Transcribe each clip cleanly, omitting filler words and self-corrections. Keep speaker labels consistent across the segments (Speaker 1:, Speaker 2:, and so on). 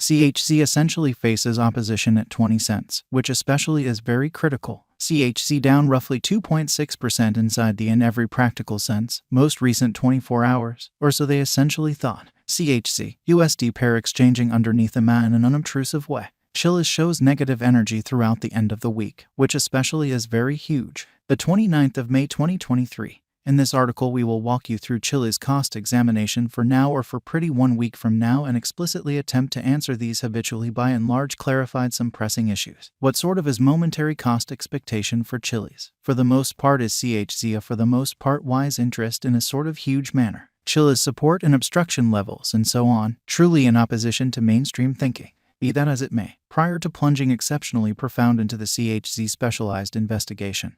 Speaker 1: CHZ essentially faces opposition at 20 cents, which especially is very critical. CHZ down roughly 2.6% inside the in every practical sense, most recent 24 hours, or so they essentially thought. CHZ, USD pair exchanging underneath EMA in an unobtrusive way. Chiliz shows negative energy throughout the end of the week, which especially is very huge. The 29th of May 2023. In this article we will walk you through Chiliz cost examination for now or for pretty 1 week from now and explicitly attempt to answer these habitually by and large clarified some pressing issues. What sort of is momentary cost expectation for Chiliz? For the most part is CHZ for the most part wise interest in a sort of huge manner. Chiliz support and obstruction levels and so on, truly in opposition to mainstream thinking. Be that as it may, prior to plunging exceptionally profound into the CHZ specialized investigation.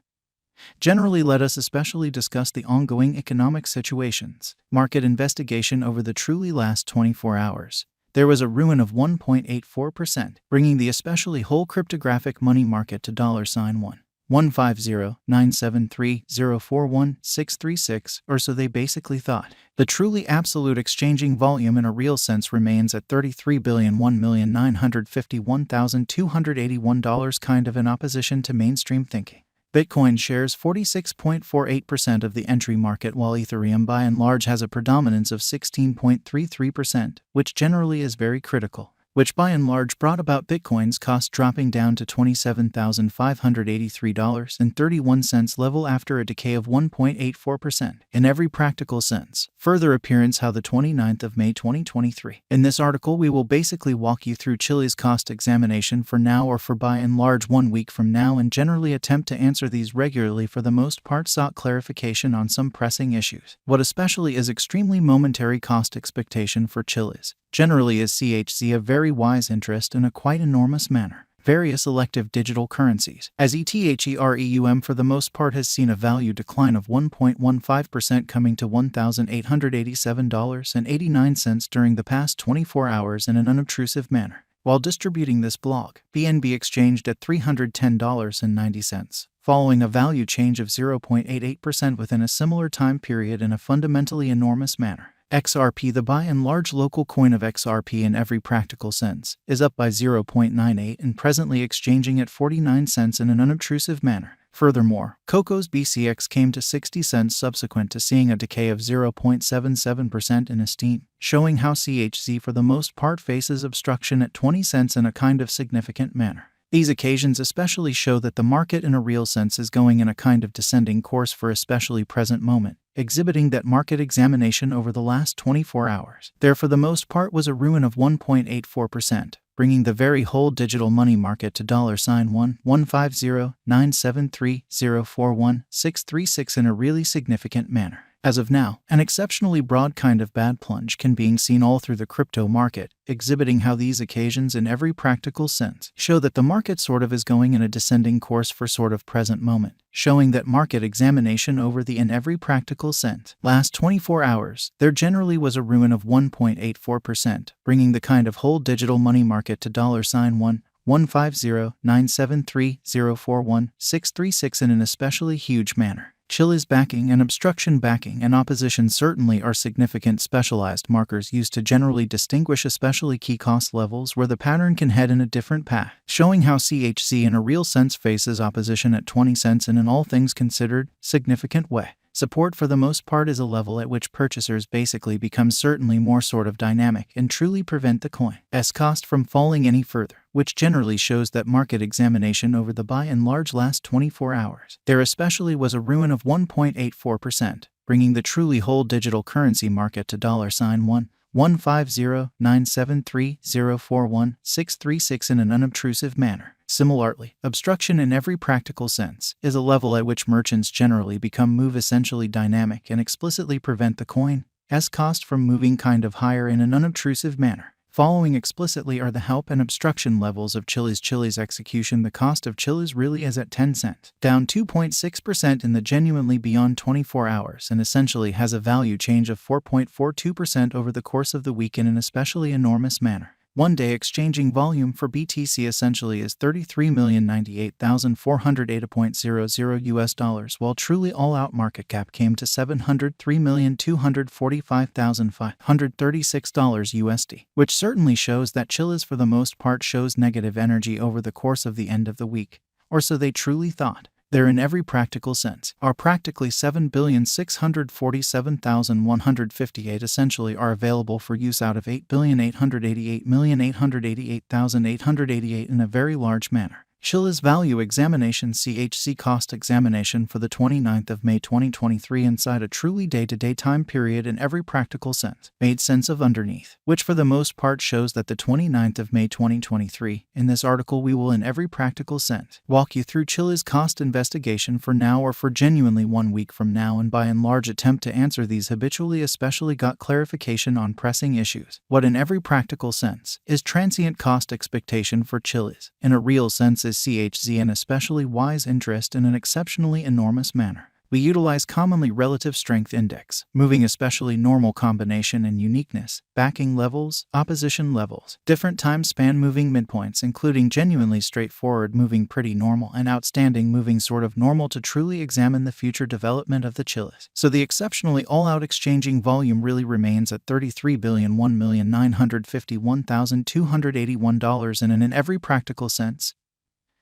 Speaker 1: Generally, let us especially discuss the ongoing economic situations, market investigation over the truly last 24 hours. There was a ruin of 1.84%, bringing the especially whole cryptographic money market to $150,973,041,636, or so they basically thought. The truly absolute exchanging volume in a real sense remains at $33,001,951,281, kind of in opposition to mainstream thinking. Bitcoin shares 46.48% of the entry market, while Ethereum by and large has a predominance of 16.33%, which generally is very critical, which by and large brought about Bitcoin's cost dropping down to $27,583.31 level after a decay of 1.84% in every practical sense. Further appearance how the 29th of May 2023. In this article we will basically walk you through Chiliz cost examination for now or for by and large 1 week from now and generally attempt to answer these regularly, for the most part sought clarification on some pressing issues. What especially is extremely momentary cost expectation for Chiliz? Generally is CHZ a very wise interest in a quite enormous manner. Various elective digital currencies, as ETHEREUM for the most part has seen a value decline of 1.15% coming to $1,887.89 during the past 24 hours in an unobtrusive manner. While distributing this blog, BNB exchanged at $310.90, following a value change of 0.88% within a similar time period in a fundamentally enormous manner. XRP, the by and large local coin of XRP in every practical sense, is up by 0.98 and presently exchanging at 49 cents in an unobtrusive manner. Furthermore, Coco's BCX came to 60 cents subsequent to seeing a decay of 0.77% in esteem, showing how CHZ for the most part faces obstruction at 20 cents in a kind of significant manner. These occasions especially show that the market in a real sense is going in a kind of descending course for especially present moment, exhibiting that market examination over the last 24 hours. There for the most part was a ruin of 1.84%, bringing the very whole digital money market to $1,150,973,041,636 in a really significant manner. As of now, an exceptionally broad kind of bad plunge can be seen all through the crypto market, exhibiting how these occasions in every practical sense show that the market sort of is going in a descending course for sort of present moment, showing that market examination over the in every practical sense last 24 hours, there generally was a ruin of 1.84%, bringing the kind of whole digital money market to $1,150,973,041,636 in an especially huge manner. Chiliz backing and obstruction backing and opposition certainly are significant specialized markers used to generally distinguish especially key cost levels where the pattern can head in a different path, showing how CHZ in a real sense faces opposition at 20 cents in an all things considered significant way. Support for the most part is a level at which purchasers basically become certainly more sort of dynamic and truly prevent the coin's cost from falling any further, which generally shows that market examination over the by and large last 24 hours. There especially was a ruin of 1.84%, bringing the truly whole digital currency market to $1,150,973,041,636 in an unobtrusive manner. Similarly, obstruction in every practical sense is a level at which merchants generally move essentially dynamic and explicitly prevent the coin's cost from moving kind of higher in an unobtrusive manner. Following explicitly are the help and obstruction levels of Chiliz execution. The cost of Chiliz really is at 10 cents, down 2.6% in the genuinely beyond 24 hours, and essentially has a value change of 4.42% over the course of the week in an especially enormous manner. One-day exchanging volume for BTC essentially is 33,098,408.00 US dollars, while truly all-out market cap came to $703,245,536 USD, which certainly shows that Chiliz for the most part shows negative energy over the course of the end of the week, or so they truly thought. There in every practical sense are practically 7,647,158 essentially are available for use out of 8,888,888,888 in a very large manner. Chiliz Value Examination CHC Cost Examination for the 29th of May 2023 inside a truly day-to-day time period in every practical sense. Made sense of underneath, which for the most part shows that the 29th of May 2023. In this article we will in every practical sense walk you through Chiliz cost investigation for now or for genuinely 1 week from now, and by and large attempt to answer these habitually especially got clarification on pressing issues. What in every practical sense is transient cost expectation for Chiliz? In a real sense is CHZ an especially wise interest in an exceptionally enormous manner. We utilize commonly relative strength index, moving especially normal combination and uniqueness, backing levels, opposition levels, different time span moving midpoints including genuinely straightforward moving pretty normal and outstanding moving sort of normal to truly examine the future development of the Chiliz. So the exceptionally all-out exchanging volume really remains at $33,001,951,281 in every practical sense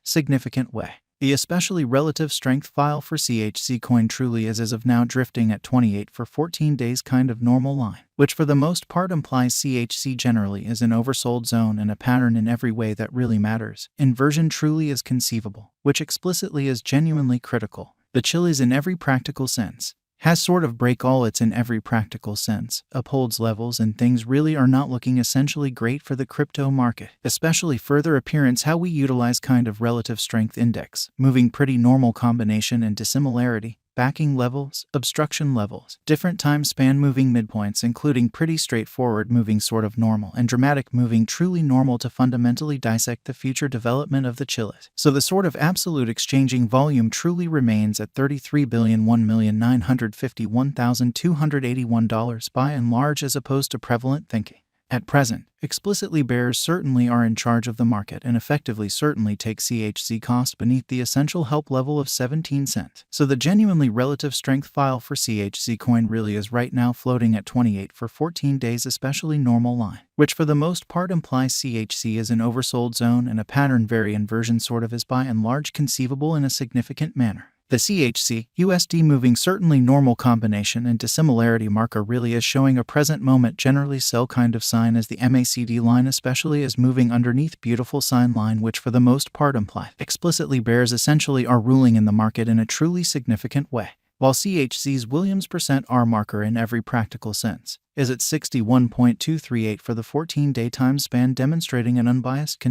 Speaker 1: significant way. The especially relative strength file for CHZ coin truly is as of now drifting at 28 for 14 days kind of normal line, which for the most part implies CHZ generally is an oversold zone and a pattern in every way that really matters. Inversion truly is conceivable, which explicitly is genuinely critical. The Chiliz in every practical sense has sort of break all its in every practical sense, upholds levels, and things really are not looking essentially great for the crypto market. Especially further appearance how we utilize kind of relative strength index, moving pretty normal combination and dissimilarity, backing levels, obstruction levels, different time span moving midpoints including pretty straightforward moving sort of normal and dramatic moving truly normal to fundamentally dissect the future development of the Chiliz. So the sort of absolute exchanging volume truly remains at $33,001,951,281 by and large as opposed to prevalent thinking. At present, explicitly bears certainly are in charge of the market and effectively certainly take CHZ cost beneath the essential help level of 17 cents. So the genuinely relative strength file for CHZ coin really is right now floating at 28 for 14 days especially normal line, which for the most part implies CHZ is an oversold zone and a pattern very inversion sort of is by and large conceivable in a significant manner. The CHZ USD moving certainly normal combination and dissimilarity marker really is showing a present moment generally sell kind of sign as the MACD line especially is moving underneath beautiful sign line, which for the most part imply explicitly bears essentially are ruling in the market in a truly significant way. While CHZ's Williams %R marker in every practical sense is at 61.238 for the 14-day time span demonstrating an unbiased